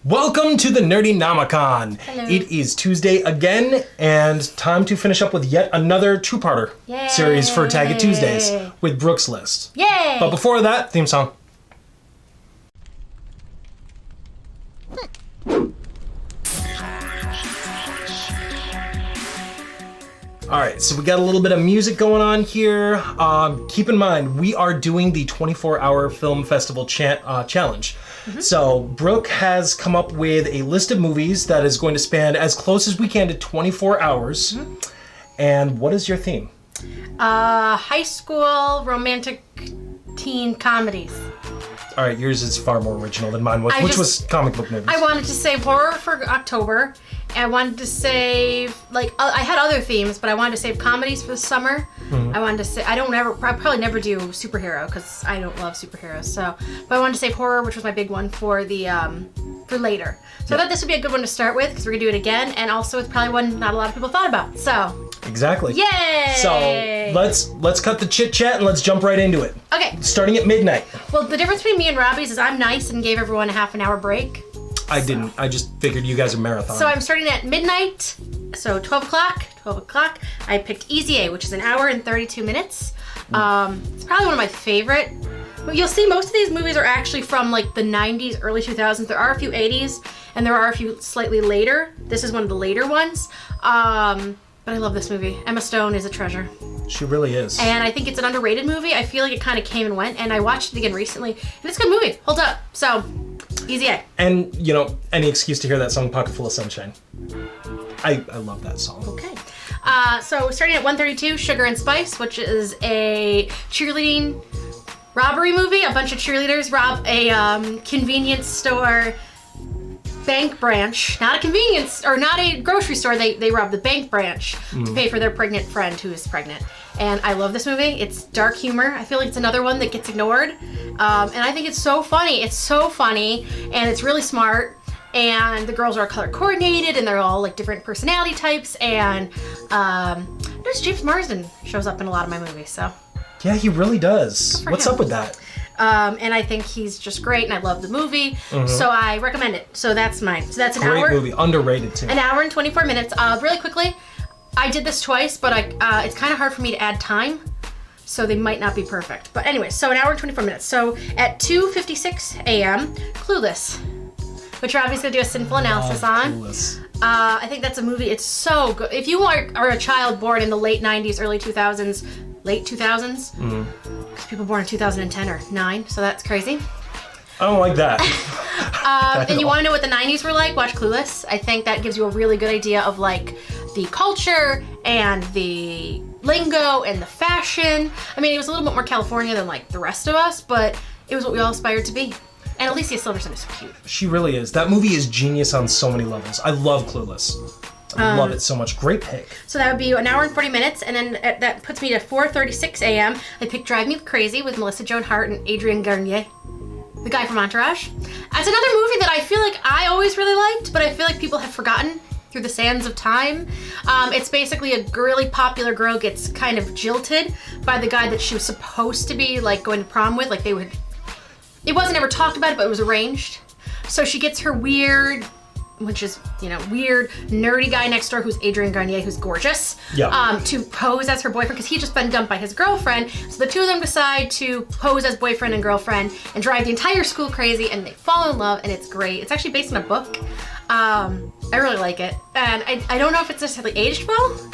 Welcome to the Nerdynomicon. Hello. It is Tuesday again, and time to finish up with yet another two-parter series for Tag It Tuesdays with Brooke's List. Yay! But before that, theme song. Alright, so we got a little bit of music going on here. Keep in mind, we are doing the 24-hour film festival challenge. So Brooke has come up with a list of movies that is going to span as close as we can to 24 hours. And what is your theme? High school romantic teen comedies. Alright, yours is far more original than mine, which was comic book movies. I wanted to save horror for October. I wanted to save, I had other themes, but I wanted to save comedies for the summer. I wanted to say, I probably never do superhero, because I don't love superheroes, but I wanted to save horror, which was my big one for for later. So I thought this would be a good one to start with, because we're going to do it again, and also it's probably one not a lot of people thought about, so. Exactly. Yay! So, let's cut the chit-chat and let's jump right into it. Okay. Starting at midnight. Well, the difference between me and Robbie's is I'm nice and gave everyone a half an hour break. I didn't. I just figured you guys are marathon. So I'm starting at midnight, so 12 o'clock. I picked Easy A, which is an hour and 32 minutes. It's probably one of my favorite. But you'll see most of these movies are actually from like the 90s, early 2000s. There are a few 80s, and there are a few slightly later. This is one of the later ones. But I love this movie. Emma Stone is a treasure. She really is. And I think it's an underrated movie. I feel like it kind of came and went, and I watched it again recently, and it's a good movie. Holds up. So, Easy A. And, you know, any excuse to hear that song, Pocket Full of Sunshine. I love that song. Okay. So starting at 1:32, Sugar and Spice, which is a cheerleading robbery movie. A bunch of cheerleaders rob a convenience store bank branch. Not a convenience, or not a grocery store. They rob the bank branch to pay for their pregnant friend who is pregnant. And I love this movie. It's dark humor. I feel like it's another one that gets ignored. And I think it's so funny. It's so funny, and it's really smart. And the girls are color coordinated, and they're all like different personality types. And there's James Marsden shows up in a lot of my movies. So yeah, he really does. What's up with that? And I think he's just great, and I love the movie. So I recommend it. So that's mine. So that's an hour. Great movie, underrated too. An hour and 24 minutes. Really quickly, I did this twice, but it's kind of hard for me to add time, so they might not be perfect. But anyway, so an hour and 24 minutes. So at 2:56 a.m., Clueless, which you're obviously going to do a sinful analysis on. Clueless. I think that's a movie. It's so good. If you are a child born in the late 90s, early 2000s, late 2000s, because people born in 2010 are 9, so that's crazy. I don't like that. And you want to know what the 90s were like? Watch Clueless. I think that gives you a really good idea of like the culture and the lingo and the fashion. I mean, it was a little bit more California than like the rest of us, but it was what we all aspired to be. And Alicia Silverstone is so cute. She really is. That movie is genius on so many levels. I love Clueless. I love it so much. Great pick. So that would be an hour and 40 minutes, and then that puts me to 4:36 a.m. I picked Drive Me Crazy with Melissa Joan Hart and Adrian Garnier, the guy from Entourage. It's another movie that I feel like I always really liked, but I feel like people have forgotten through the sands of time. It's basically a really popular girl gets kind of jilted by the guy that she was supposed to be like going to prom with. Like it wasn't ever talked about, but it was arranged. So she gets her weird, which is, weird, nerdy guy next door who's Adrian Garnier, who's gorgeous, to pose as her boyfriend, because he'd just been dumped by his girlfriend. So the two of them decide to pose as boyfriend and girlfriend and drive the entire school crazy, and they fall in love, and it's great. It's actually based on a book. I really like it. And I don't know if it's necessarily aged well.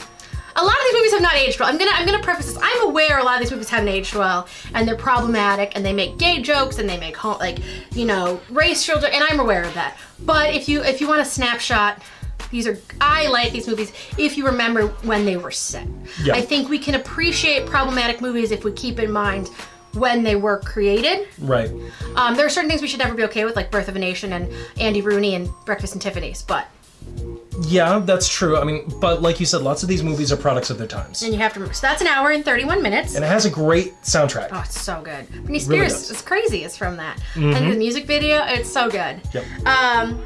A lot of these movies have not aged well. I'm gonna preface this. I'm aware a lot of these movies haven't aged well, and they're problematic, and they make gay jokes, and they make racial jokes, and I'm aware of that. But if you want a snapshot, I like these movies if you remember when they were set. Yeah. I think we can appreciate problematic movies if we keep in mind when they were created. Right. There are certain things we should never be okay with, like Birth of a Nation and Andy Rooney and Breakfast and Tiffany's, but. Yeah, that's true. I mean, but like you said, lots of these movies are products of their times. And you have to remember. So that's an hour and 31 minutes. And it has a great soundtrack. Oh, it's so good. Britney Spears is crazy. It's from that. And the music video, it's so good. Yep.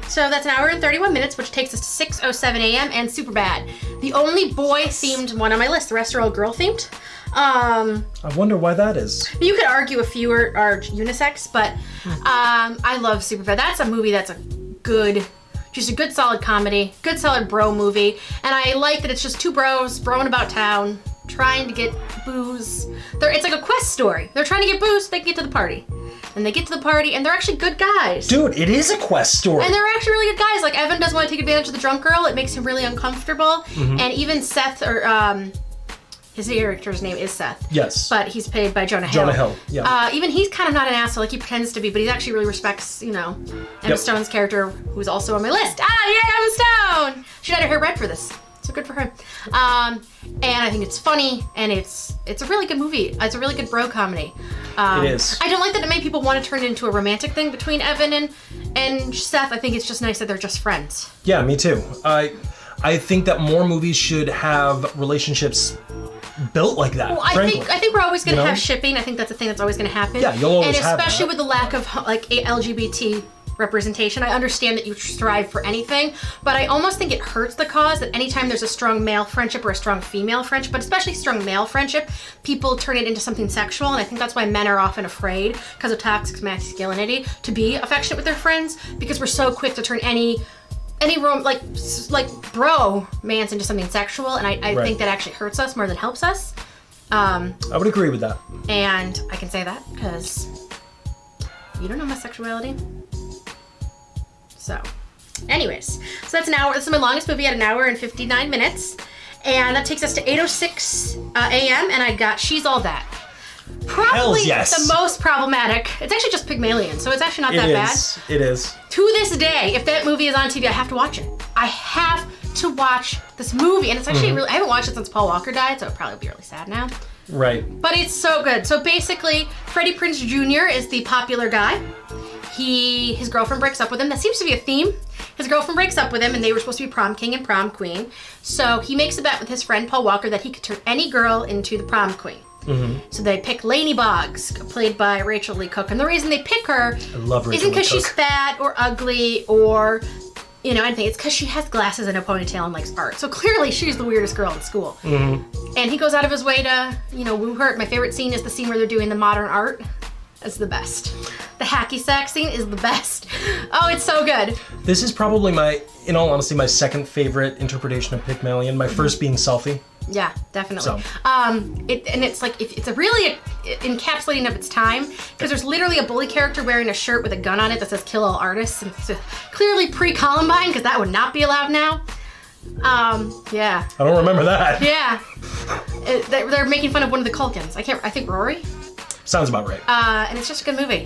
So that's an hour and 31 minutes, which takes us to 6:07 a.m. and Superbad. The only boy-themed one on my list. The rest are all girl-themed. I wonder why that is. You could argue a few are unisex, but I love Superbad. That's a movie that's a good, just a good solid comedy, good solid bro movie. And I like that it's just two bros broing about town, trying to get booze. It's like a quest story. They're trying to get booze so they can get to the party. And they get to the party, and they're actually good guys. Dude, it is a quest story. And they're actually really good guys. Like, Evan doesn't want to take advantage of the drunk girl. It makes him really uncomfortable. Mm-hmm. And even Seth, or his character's name is Seth. Yes. But he's played by Jonah Hill. Jonah Hill, yeah. Even he's kind of not an asshole, like he pretends to be, but he actually really respects, Emma Stone's character, who's also on my list. Yay, Emma Stone! She had her hair red for this. So good for her. And I think it's funny, and it's a really good movie. It's a really good bro comedy. It is. I don't like that it made people want to turn it into a romantic thing between Evan and Seth. I think it's just nice that they're just friends. Yeah, me too. I think that more movies should have relationships built like that. Well, I think we're always going to have shipping. I think that's a thing that's always going to happen. Yeah, you'll always have that. And especially with the lack of like LGBT representation. I understand that you strive for anything, but I almost think it hurts the cause that anytime there's a strong male friendship or a strong female friendship, but especially strong male friendship, people turn it into something sexual, and I think that's why men are often afraid, because of toxic masculinity, to be affectionate with their friends, because we're so quick to turn any like bro man's into something sexual, and I think that actually hurts us more than helps us. I would agree with that. And I can say that because you don't know my sexuality. So, anyways, so that's an hour. This is my longest movie at 1 hour and 59 minutes. And that takes us to 8:06 a.m. And I got She's All That. Probably the most problematic. It's actually just Pygmalion, so it's actually not that bad. It is. To this day, if that movie is on TV, I have to watch it. I have to watch this movie. And it's actually really, I haven't watched it since Paul Walker died, so it'll probably be really sad now. Right. But it's so good. So basically, Freddie Prinze Jr. is the popular guy. His girlfriend breaks up with him. That seems to be a theme. His girlfriend breaks up with him, and they were supposed to be prom king and prom queen. So he makes a bet with his friend Paul Walker that he could turn any girl into the prom queen. Mm-hmm. So they pick Lainey Boggs, played by Rachel Lee Cook. And the reason they pick her isn't because she's fat or ugly or anything. It's because she has glasses and a ponytail and likes art. So clearly she's the weirdest girl in school. Mm-hmm. And he goes out of his way to, woo her. My favorite scene is the scene where they're doing the modern art. It's the best. The hacky sack scene is the best. Oh, it's so good. This is probably in all honesty, my second favorite interpretation of Pygmalion. My first being Selfie. Yeah, definitely. So. It's like, it's a really encapsulating of its time, because there's literally a bully character wearing a shirt with a gun on it that says "Kill all artists," and it's clearly pre-Columbine, because that would not be allowed now. Yeah. I don't remember that. Yeah. They're making fun of one of the Culkins. I think Rory. Sounds about right. And it's just a good movie.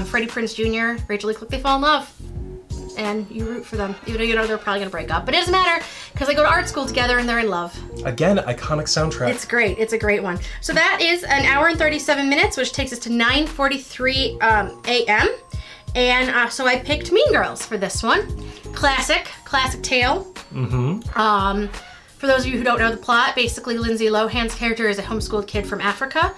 Freddie Prinze Jr., Rachel Lee Cook, they fall in love. And you root for them, even though they're probably going to break up. But it doesn't matter, because they go to art school together and they're in love. Again, iconic soundtrack. It's great. It's a great one. So that is 1 hour and 37 minutes, which takes us to 9:43 a.m. And so I picked Mean Girls for this one. Classic tale. Mm-hmm. For those of you who don't know the plot, basically Lindsay Lohan's character is a homeschooled kid from Africa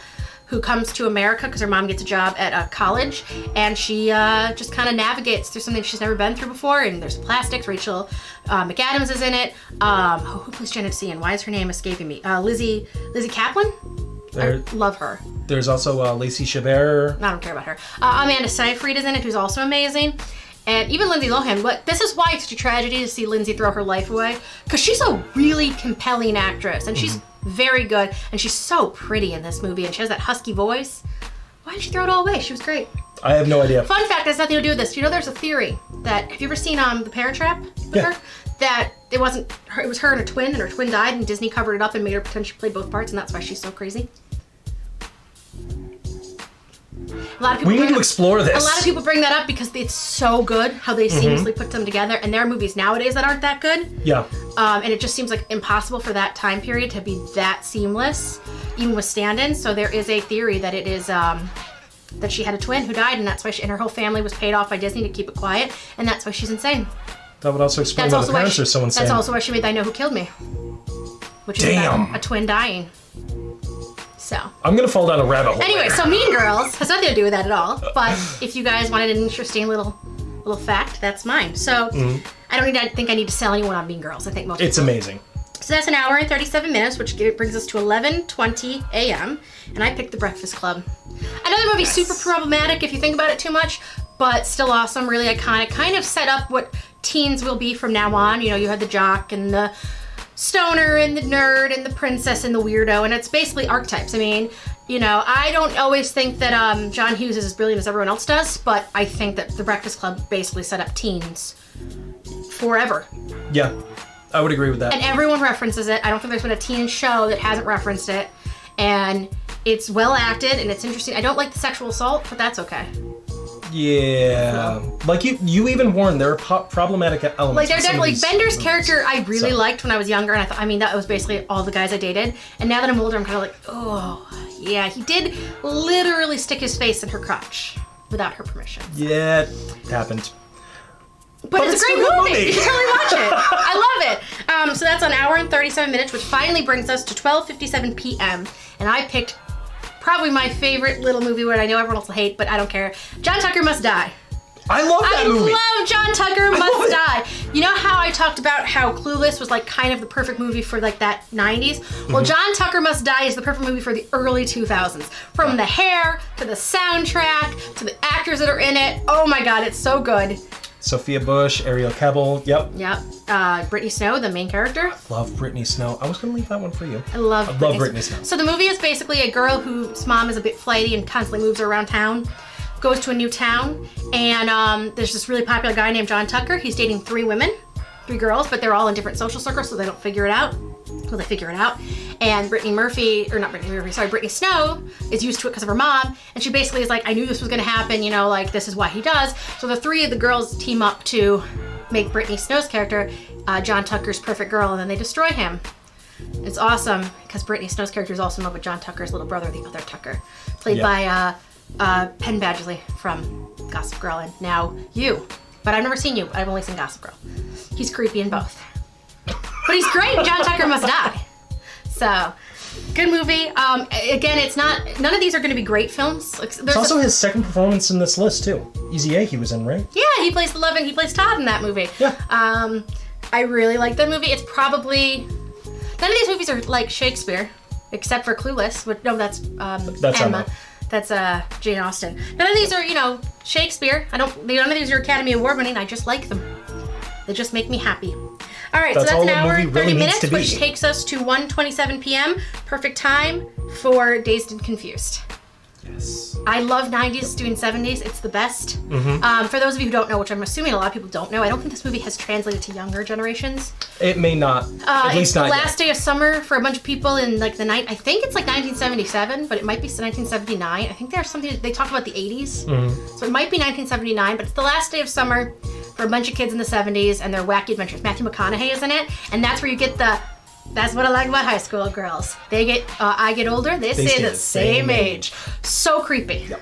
who comes to America because her mom gets a job at a college, and she just kind of navigates through something she's never been through before. And there's plastics. Rachel McAdams is in it. Who plays Janet C? And why is her name escaping me? Lizzie Kaplan. I love her. There's also Lacey Chabert. I don't care about her. Amanda Seyfried is in it, who's also amazing. And even Lindsay Lohan. But this is why it's such a tragedy to see Lindsay throw her life away, because she's a really compelling actress, and she's very good, and she's so pretty in this movie, and she has that husky voice. Why did she throw it all away? She was great. I have no idea. Fun fact has nothing to do with this. There's a theory that, have you ever seen The Parent Trap with her? That it wasn't her, it was her and her twin died, and Disney covered it up and made her pretend she played both parts, and that's why she's so crazy. We need to explore this. A lot of people bring that up because it's so good how they seamlessly put them together, and there are movies nowadays that aren't that good. Yeah. And it just seems like impossible for that time period to be that seamless, even with stand-ins. So there is a theory that it is that she had a twin who died, and that's why and her whole family was paid off by Disney to keep it quiet, and that's why she's insane. That would also explain why the parents are so insane. That's also why she made I Know Who Killed Me, which is about a twin dying. So I'm gonna fall down a rabbit hole. Anyway, so Mean Girls has nothing to do with that at all. But if you guys wanted an interesting little fact, that's mine. So I don't think I need to sell anyone on Mean Girls. I think most. It's amazing. So that's 1 hour and 37 minutes, which brings us to 11:20 a.m. And I picked The Breakfast Club. Another movie, super problematic if you think about it too much, but still awesome, really iconic. Kind of set up what teens will be from now on. You know, you have the jock and the stoner and the nerd and the princess and the weirdo, and it's basically archetypes. I mean, you know, I don't always think that John Hughes is as brilliant as everyone else does, but I think that The Breakfast Club basically set up teens forever. Yeah, I would agree with that. And everyone references it. I don't think there's been a teen show that hasn't referenced it. And it's well acted and it's interesting. I don't like the sexual assault, but that's okay. Yeah, like you even warned there are problematic elements. Like, they're definitely Bender's character. I really liked when I was younger, and I thought, I mean, that was basically all the guys I dated. And now that I'm older, I'm kind of like, oh, yeah, he did literally stick his face in her crotch without her permission. Yeah, it happened. But it's a great movie. You should totally watch it. I love it. So that's an hour and 37 minutes, which finally brings us to 12:57 p.m. And I picked probably my favorite little movie, what I know everyone else will hate, but I don't care. John Tucker Must Die. I love that movie. I love John Tucker Must Die. You know how I talked about how Clueless was like kind of the perfect movie for like that 90s? Well, John Tucker Must Die is the perfect movie for the early 2000s. From the hair, to the soundtrack, to the actors that are in it. Oh my God, it's so good. Sophia Bush, Ariel Kebbel, yep. Brittany Snow, the main character. Love Brittany Snow. I was going to leave that one for you. I love Brittany Snow. So the movie is basically a girl whose mom is a bit flighty and constantly moves her around town, goes to a new town, and there's this really popular guy named John Tucker. He's dating 3 girls, but they're all in different social circles, so they don't figure it out. Well, they figure it out. And Brittany Snow is used to it because of her mom. And she basically is like, I knew this was going to happen, you know, like, this is what he does. So the 3 of the girls team up to make Brittany Snow's character John Tucker's perfect girl, and then they destroy him. It's awesome because Brittany Snow's character is also in love with John Tucker's little brother, the other Tucker, played by Penn Badgley from Gossip Girl and now You. But I've never seen You. I've only seen Gossip Girl. He's creepy in both. But he's great in John Tucker Must Die. So, good movie. Again, it's not, none of these are going to be great films. It's also his second performance in this list, too. Easy A he was in, right? Yeah, he plays the love and he plays Todd in that movie. Yeah. I really like that movie. It's probably, none of these movies are like Shakespeare, except for Clueless. No, that's Emma. That's Jane Austen. None of these are, you know, Shakespeare. None of these are Academy Award winning. I just like them. They just make me happy. All right, so that's an hour and 30 minutes, which takes us to 1:27 p.m. Perfect time for Dazed and Confused. Yes. I love 90s doing 70s. It's the best. For those of you who don't know, which I'm assuming a lot of people don't know, I don't think this movie has translated to younger generations. It may not. At least not yet. It's the last day of summer for a bunch of people in like the night. I think it's like 1977, but it might be 1979. I think there's something they talk about the 80s, so it might be 1979. But it's the last day of summer for a bunch of kids in the 70s and their wacky adventures. Matthew McConaughey is in it, and that's where you get the. That's what I like about high school girls. They get, I get older, they stay the same age. So creepy. Yep.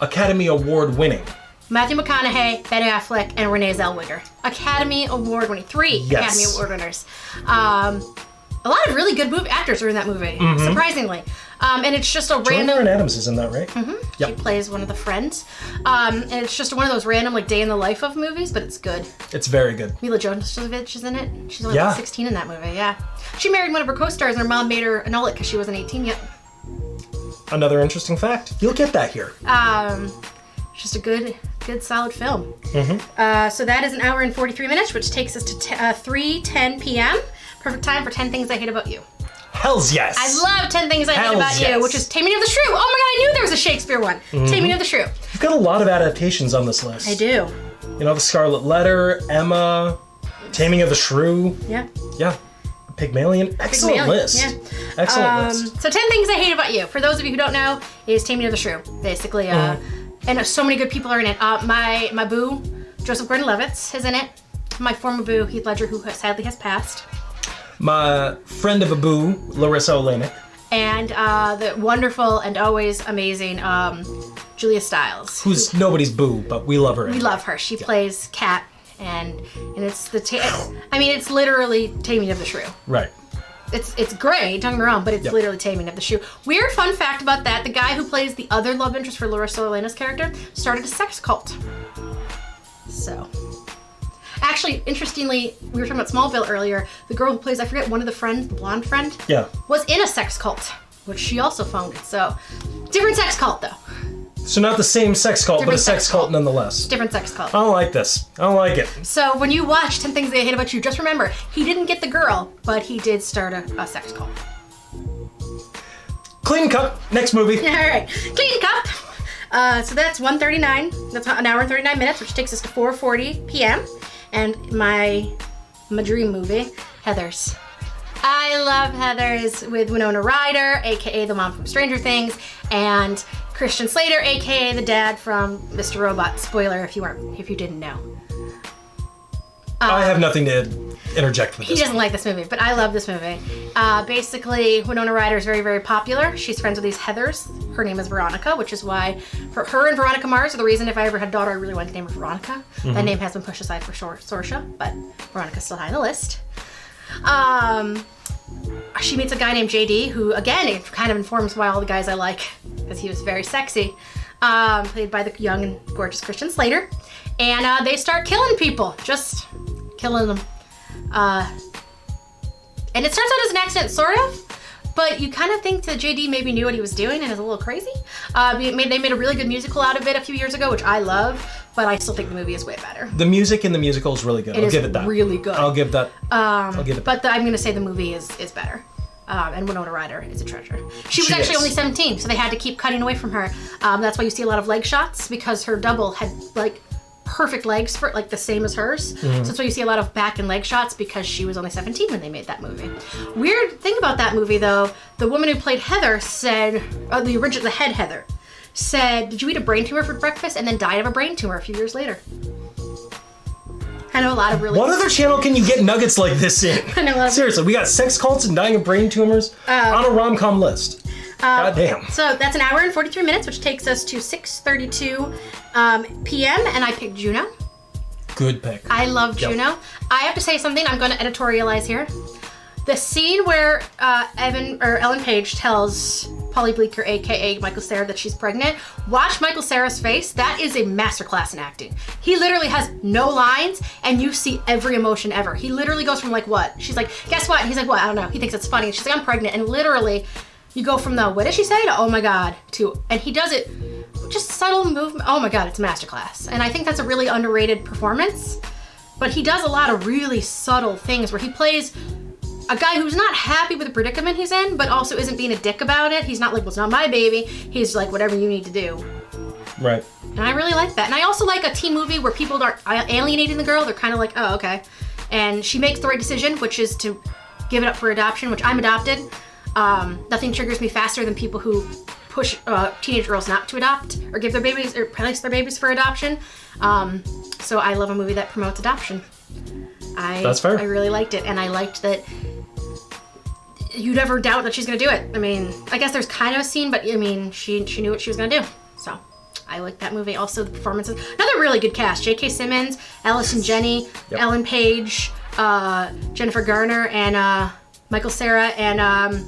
Academy Award winning. Matthew McConaughey, Ben Affleck, and Renee Zellweger. Academy Award winning. 3 Academy Award winners. A lot of really good actors are in that movie, surprisingly. And it's just a random... Lauren Adams is in that, right? Yep. She plays one of the friends. And it's just one of those random, like, day in the life of movies, but it's good. It's very good. Mila Jovovich is in it. She's only like 16 in that movie, yeah. She married one of her co-stars, and her mom made her annul it because she wasn't 18 yet. Another interesting fact. You'll get that here. Just a good, solid film. So that is an hour and 43 minutes, which takes us to 3:10 p.m. Perfect time for 10 Things I Hate About You. Hells yes. I love 10 Things I Hate About You, which is Taming of the Shrew. Oh my God, I knew there was a Shakespeare one. Taming of the Shrew. You've got a lot of adaptations on this list. I do. You know, The Scarlet Letter, Emma, Taming of the Shrew. Yeah. Yeah. Pygmalion. Excellent list. Yeah. Excellent list. So 10 Things I Hate About You, for those of you who don't know, is Taming of the Shrew. Basically, and so many good people are in it. My boo, Joseph Gordon-Levitt, is in it. My former boo, Heath Ledger, who sadly has passed. My friend of a boo, Larissa Olenek. And the wonderful and always amazing Julia Stiles. Who's nobody's boo, but we love her. We love her. She plays Kat, and it's it's literally Taming of the Shrew. Right. It's great, don't get me wrong, but it's literally Taming of the Shrew. Weird fun fact about that, the guy who plays the other love interest for Larissa Olena's character started a sex cult. So... Actually, interestingly, we were talking about Smallville earlier. The girl who plays, I forget, one of the friends, the blonde friend, was in a sex cult, which she also founded. So, different sex cult, though. So not the same sex cult, but a sex cult nonetheless. Different sex cult. I don't like this. I don't like it. So when you watch 10 Things I Hate About You, just remember, he didn't get the girl, but he did start a sex cult. Clean cut. Next movie. All right. Clean cut. So that's 1:39. That's an hour and 39 minutes, which takes us to 4:40 p.m. And my dream movie, Heathers. I love Heathers with Winona Ryder, aka the mom from Stranger Things, and Christian Slater, aka the dad from Mr. Robot. Spoiler if you didn't know. I have nothing to interject with this. He doesn't like this movie, but I love this movie. Basically, Winona Ryder is very, very popular. She's friends with these Heathers. Her name is Veronica, which is why her and Veronica Mars are the reason if I ever had a daughter, I really wanted to name her Veronica. Mm-hmm. That name has been pushed aside for Sorsha, but Veronica's still high on the list. She meets a guy named JD, who, again, it kind of informs why all the guys I like, because he was very sexy, played by the young and gorgeous Christian Slater. And they start killing people, just killing them. And it starts out as an accident, sort of, but you kind of think that JD maybe knew what he was doing and is a little crazy. They made a really good musical out of it a few years ago, which I love, but I still think the movie is way better. The music in the musical is really good. I'll give it that. Really good. I'll give that. But I'm going to say the movie is better. And Winona Ryder is a treasure. She was actually only 17, so they had to keep cutting away from her. That's why you see a lot of leg shots, because her double had like perfect legs for like the same as hers. Mm-hmm. So that's why you see a lot of back and leg shots, because she was only 17 when they made that movie. Weird thing about that movie though, the woman who played Heather said, the head Heather, said, "Did you eat a brain tumor for breakfast?" and then died of a brain tumor a few years later. I know a lot of really... What other channel can you get nuggets like this in? I know. Seriously, we got sex cults and dying of brain tumors on a rom-com list. God damn. So that's an hour and 43 minutes, which takes us to 6:32 p.m. And I picked Juno. Good pick. I love Juno. I have to say something. I'm going to editorialize here. The scene where Ellen Page tells Polly Bleeker, aka Michael Cera, that she's pregnant. Watch Michael Cera's face. That is a masterclass in acting. He literally has no lines, and you see every emotion ever. He literally goes from like, what? She's like, guess what? And he's like, what? I don't know. He thinks it's funny. And she's like, I'm pregnant. And literally, you go from the, what did she say? To, oh my God, to, and he does it, just subtle movement. Oh my God, it's a masterclass. And I think that's a really underrated performance. But he does a lot of really subtle things where he plays a guy who's not happy with the predicament he's in, but also isn't being a dick about it. He's not like, well, it's not my baby. He's like, whatever you need to do. Right. And I really like that. And I also like a teen movie where people aren't alienating the girl. They're kind of like, oh, okay. And she makes the right decision, which is to give it up for adoption, which I'm adopted. Nothing triggers me faster than people who push teenage girls not to adopt or give their babies or place their babies for adoption. So I love a movie that promotes adoption. That's fair. I really liked it, and I liked that you'd ever doubt that she's gonna do it. I mean, I guess there's kind of a scene, but I mean, she knew what she was gonna do. So I liked that movie. Also, the performances. Another really good cast: J.K. Simmons, Allison Janney, Ellen Page, Jennifer Garner, and Michael Cera, and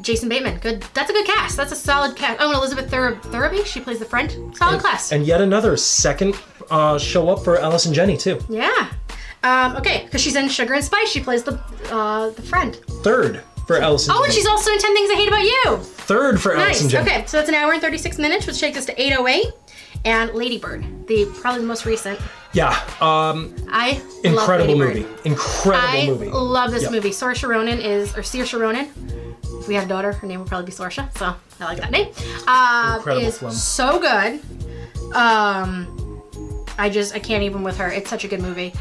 Jason Bateman. Good. That's a good cast. That's a solid cast. Oh, and Elizabeth Thurby. She plays the friend. Solid class. And yet another second show up for Allison Janney too. Yeah. Okay, because she's in Sugar and Spice. She plays the friend. Third for Allison Janney. And she's also in 10 Things I Hate About You. Third for Allison Janney. Okay, so that's an hour and 36 minutes, which takes us to 8:08. And Lady Bird, probably the most recent. Yeah. Incredible movie. Incredible movie. I love this movie. Saoirse Ronan. If we had a daughter, her name would probably be Saoirse, so I like that name. Incredible film. So good. I can't even with her. It's such a good movie.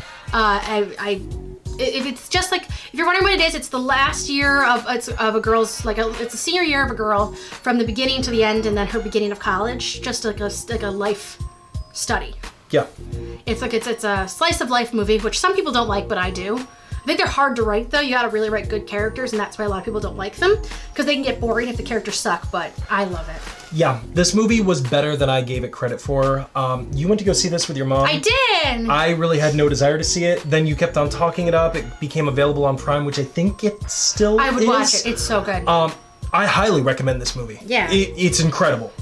If it's just like, if you're wondering what it is, it's the last year of a girl's, it's a senior year of a girl from the beginning to the end, and then her beginning of college, just like a life study. Yeah. It's a slice of life movie, which some people don't like, but I do. I think they're hard to write though. You gotta really write good characters, and that's why a lot of people don't like them, because they can get boring if the characters suck, but I love it. Yeah, this movie was better than I gave it credit for. You went to go see this with your mom. I did! I really had no desire to see it. Then you kept on talking it up. It became available on Prime, which I think it still is. I would watch it. It's so good. I highly recommend this movie. Yeah. It's incredible.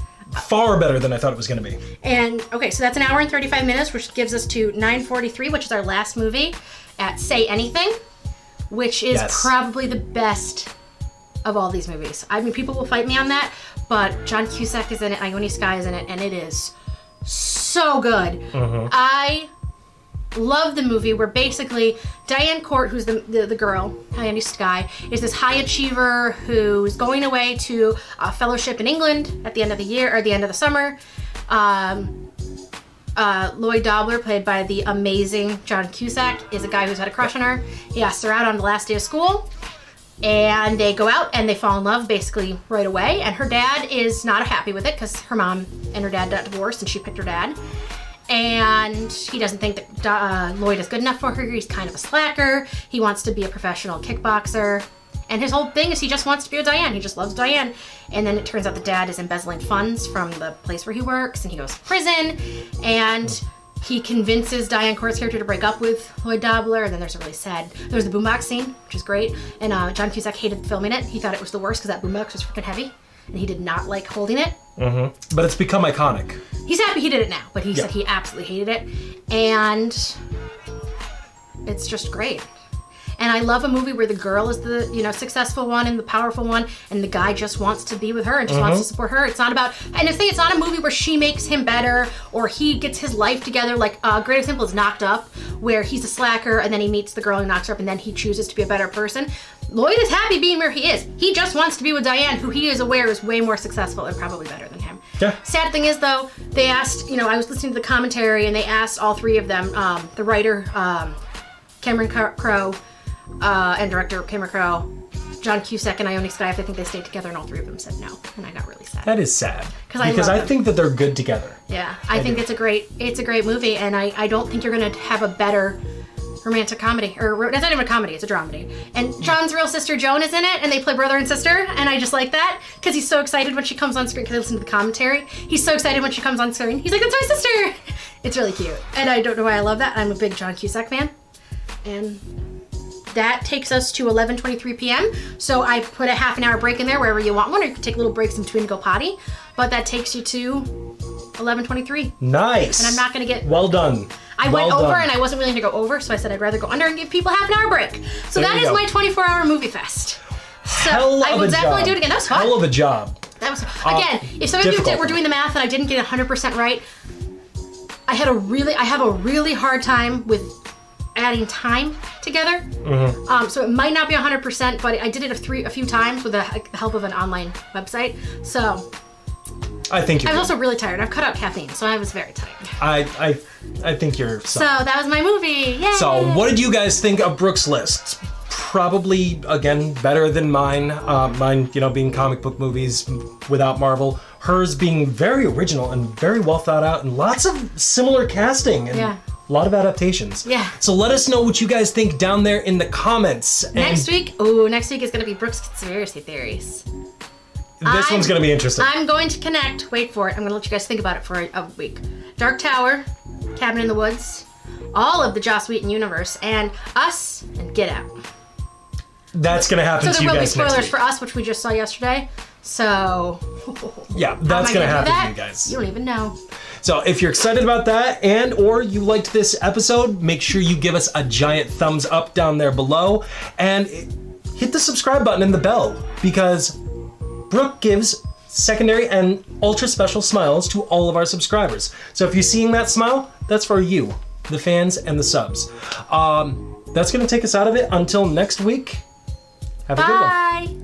Far better than I thought it was going to be. And, okay, so that's an hour and 35 minutes, which gives us to 9:43, which is our last movie at Say Anything, which is probably the best of all these movies. I mean, people will fight me on that, but John Cusack is in it, Ione Skye is in it, and it is so good. I love the movie where basically Diane Court, who's the girl, Ione Skye, is this high achiever who's going away to a fellowship in England at the end of the year, or the end of the summer. Lloyd Dobler, played by the amazing John Cusack, is a guy who's had a crush on her. He asks her out on the last day of school, and they go out and they fall in love basically right away. And her dad is not happy with it because her mom and her dad got divorced and she picked her dad. And he doesn't think that Lloyd is good enough for her. He's kind of a slacker. He wants to be a professional kickboxer. And his whole thing is he just wants to be with Diane. He just loves Diane. And then it turns out the dad is embezzling funds from the place where he works, and he goes to prison. And he convinces Diane Court's character to break up with Lloyd Dobler. And then there's a really sad, there's the boombox scene, which is great. And John Cusack hated filming it. He thought it was the worst because that boombox was freaking heavy. And he did not like holding it. But it's become iconic. He's happy he did it now, but he said he absolutely hated it. And it's just great. And I love a movie where the girl is the, successful one and the powerful one, and the guy just wants to be with her and just wants to support her. It's not about, and the thing, it's not a movie where she makes him better or he gets his life together. Like a great example is Knocked Up, where he's a slacker and then he meets the girl who knocks her up and then he chooses to be a better person. Lloyd is happy being where he is. He just wants to be with Diane, who he is aware is way more successful and probably better than him. Yeah. Sad thing is, though, they asked, I was listening to the commentary and they asked all three of them, the writer, Cameron Crowe, and director Cameron Crowe, John Cusack, and Ione Skye, if they think they stayed together, and all three of them said no, and I got really sad. That is sad. Because I think that they're good together. Yeah, I think it's a great movie, and I don't think you're gonna have a better romantic comedy, or it's not even a comedy, it's a dramedy. And John's real sister Joan is in it, and they play brother and sister, and I just like that because he's so excited when she comes on screen. Because I listen to the commentary, he's so excited when she comes on screen. He's like, "That's my sister." It's really cute, and I don't know why I love that. I'm a big John Cusack fan, and that takes us to 11:23 p.m. So I put a half an hour break in there wherever you want one, or you can take little breaks in between to go potty. But that takes you to 11:23. Nice. And I'm not going to get... Well done. I went over and I wasn't willing to go over, so I said I'd rather go under and give people half an hour break. So that is my 24-hour movie fest. So I will definitely do it again. That was fun. Hell of a job. That was again. If some of you were doing the math and I didn't get 100% right, I have a really hard time with adding time together. So it might not be 100%, but I did it a few times with the help of an online website. So I think you're I was also really tired. I've cut out caffeine, so I was very tired. I think you're so that was my movie. Yay! So what did you guys think of Brooke's list? Probably, again, better than mine. Mine, being comic book movies without Marvel. Hers being very original and very well thought out, and lots of similar casting and a lot of adaptations. Yeah. So let us know what you guys think down there in the comments. Next week is going to be Brooke's conspiracy theories. This one's going to be interesting. I'm going to connect, wait for it, I'm going to let you guys think about it for a week. Dark Tower, Cabin in the Woods, all of the Joss Whedon universe, and Us, and Get Out. That's going to happen to you guys next week. So there will be spoilers for Us, which we just saw yesterday. So... yeah, that's going to happen to you guys. You don't even know. So if you're excited about that and or you liked this episode, make sure you give us a giant thumbs up down there below and hit the subscribe button and the bell, because Brooke gives secondary and ultra special smiles to all of our subscribers. So if you're seeing that smile, that's for you, the fans and the subs. That's going to take us out of it until next week. Have a good one. Bye.